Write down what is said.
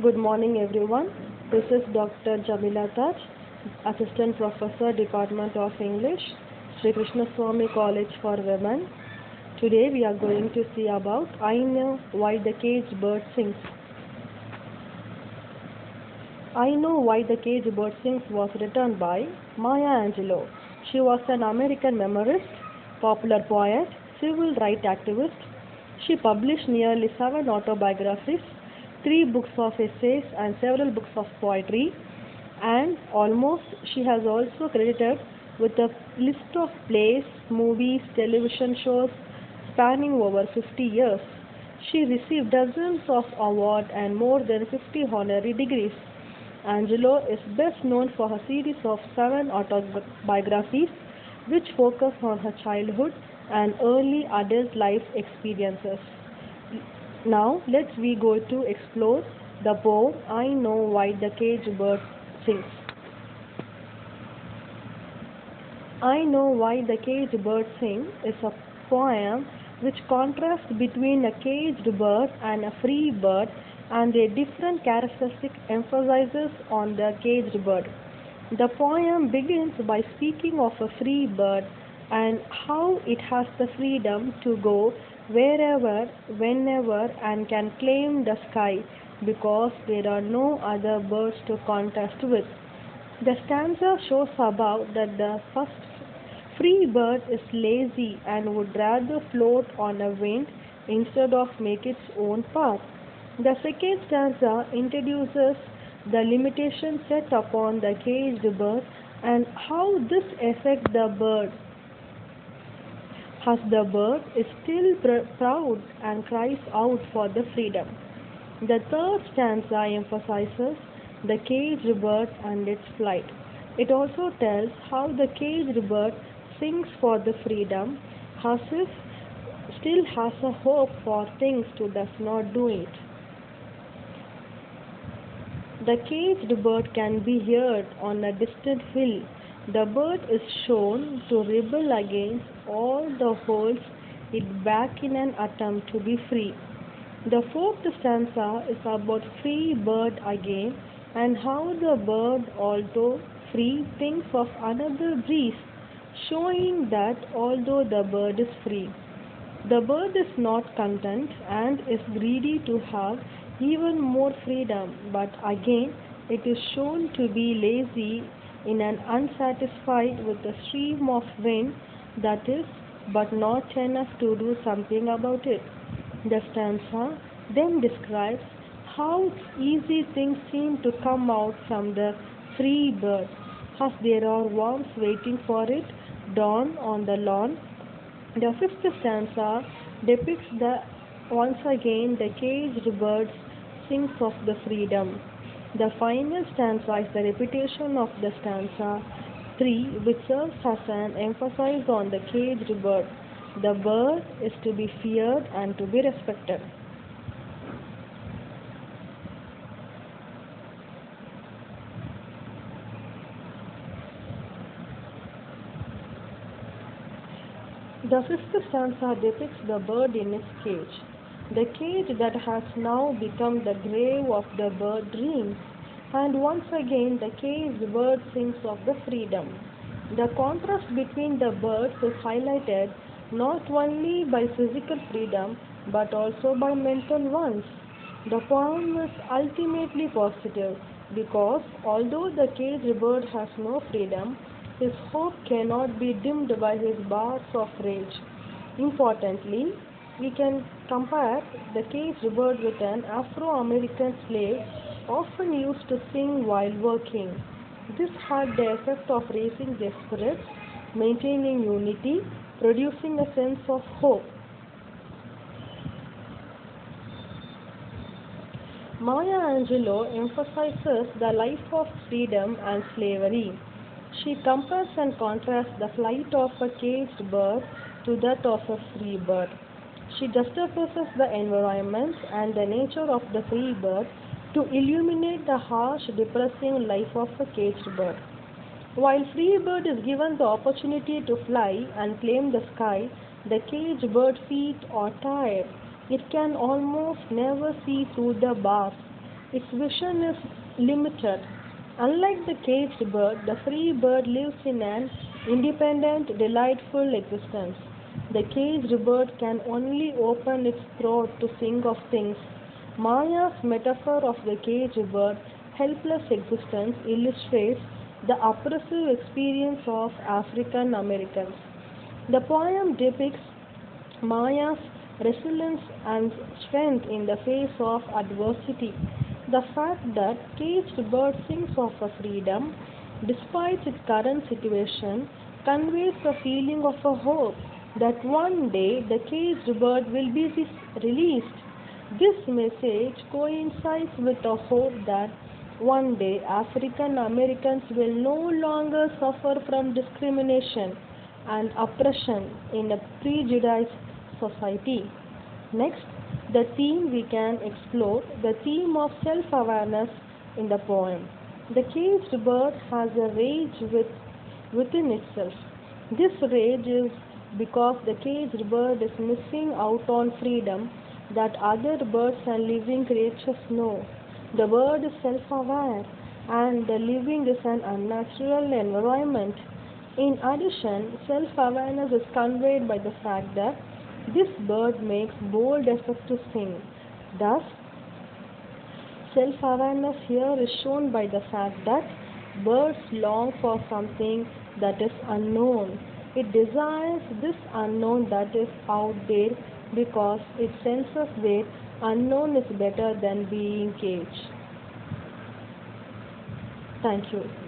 Good morning, everyone. This is Dr. Jamila Taj, Assistant Professor, Department of English, Sri Krishna Swami College for Women. Today we are going to see about I Know Why the Caged Bird Sings. I Know Why the Caged Bird Sings was written by Maya Angelou. She was an American memoirist, popular poet, civil rights activist. She published nearly 7 autobiographies, 3 books of essays, and several books of poetry. And almost she has also credited with a list of plays, movies, television shows spanning over 50 years. She received dozens of awards and more than 50 honorary degrees. Angelo is best known for her series of 7 autobiographies which focus on her childhood and early adult life experiences. Now let's we go to explore the poem I Know Why the Caged Bird Sings. I Know Why the Caged Bird Sings is a poem which contrasts between a caged bird and a free bird, and their different characteristics emphasizes on the caged bird. The poem begins by speaking of a free bird and how it has the freedom to go wherever, whenever, and can claim the sky because there are no other birds to contest with. The stanza shows above that the first free bird is lazy and would rather float on a wind instead of make its own path. The second stanza introduces the limitation set upon the caged bird and how this affects the bird, as the bird is still proud and cries out for the freedom. The third stanza emphasizes the caged bird and its flight. It also tells how the caged bird sings for the freedom, as if still has a hope for things to does not do it. The caged bird can be heard on a distant hill. The bird is shown to rebel against all the holds it back in an attempt to be free. The fourth stanza is about free bird again and how the bird, although free, thinks of another breeze, showing that although the bird is free, the bird is not content and is greedy to have even more freedom, but again it is shown to be lazy in an unsatisfied with the stream of wind that is, but not enough to do something about it. The stanza then describes how easy things seem to come out from the free bird, as there are worms waiting for it, dawn on the lawn. The fifth stanza depicts the once again the caged bird sings of the freedom. The final stanza is the repetition of the stanza 3, which serves as an emphasis on the caged bird. The bird is to be feared and to be respected. The fifth stanza depicts the bird in its cage. The cage that has now become the grave of the bird dreams, and once again the caged bird sings of the freedom. The contrast between the birds is highlighted not only by physical freedom but also by mental ones. The poem is ultimately positive because although the caged bird has no freedom, his hope cannot be dimmed by his bars of rage. Importantly, we can compare the caged bird with an Afro-American slave often used to sing while working. This had the effect of raising their spirits, maintaining unity, producing a sense of hope. Maya Angelou emphasizes the life of freedom and slavery. She compares and contrasts the flight of a caged bird to that of a free bird. She juxtaposes the environment and the nature of the free bird to illuminate the harsh, depressing life of a caged bird. While free bird is given the opportunity to fly and claim the sky, the caged bird feet are tired. It can almost never see through the bars. Its vision is limited. Unlike the caged bird, the free bird lives in an independent, delightful existence. The caged bird can only open its throat to sing of things. Maya's metaphor of the caged bird, helpless existence, illustrates the oppressive experience of African Americans. The poem depicts Maya's resilience and strength in the face of adversity. The fact that caged bird sings of a freedom despite its current situation conveys a feeling of a hope that one day the caged bird will be released. This message coincides with the hope that one day African Americans will no longer suffer from discrimination and oppression in a prejudiced society. Next, the theme we can explore the theme of self awareness in the poem. The caged bird has a rage within itself. This rage is because the caged bird is missing out on freedom that other birds and living creatures know. The bird is self aware and the living is an unnatural environment. In addition, self awareness is conveyed by the fact that this bird makes bold effort to sing. Thus, self awareness here is shown by the fact that birds long for something that is unknown. It desires this unknown that is out there because it senses that unknown is better than being caged. Thank you.